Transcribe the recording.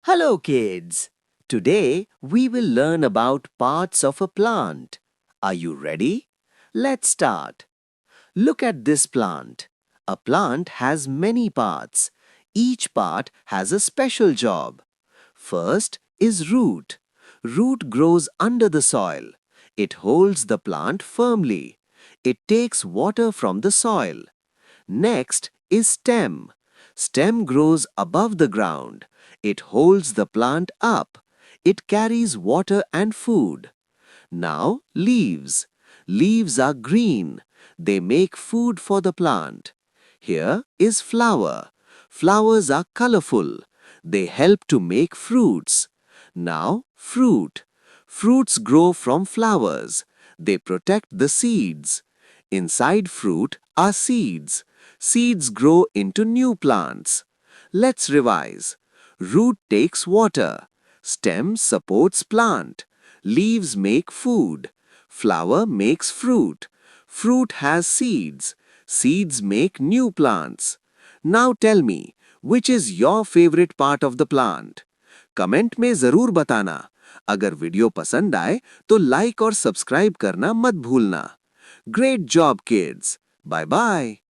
Hello, kids. Today we will learn about parts of a plant. Are you ready? Let's start. Look at this plant. A plant has many parts. Each part has a special job. First is root. Root grows under the soil. It holds the plant firmly. It takes water from the soil. Next is stem. Stem grows above the ground. It holds the plant up. It carries water and food. Now leaves. Leaves are green. They make food for the plant. Here is flower. Flowers are colorful. They help to make fruits. Now fruit. Fruits grow from flowers. They protect the seeds. Inside fruit are seeds. Seeds grow into new plants. Let's revise. Root takes water. Stem supports plant. Leaves make food. Flower makes fruit. Fruit has seeds. Seeds make new plants. Now tell me, which is your favorite part of the plant? Comment में जरूर बताना. अगर video पसंद आए तो like और subscribe करना मत भूलना. Great job, kids. Bye bye.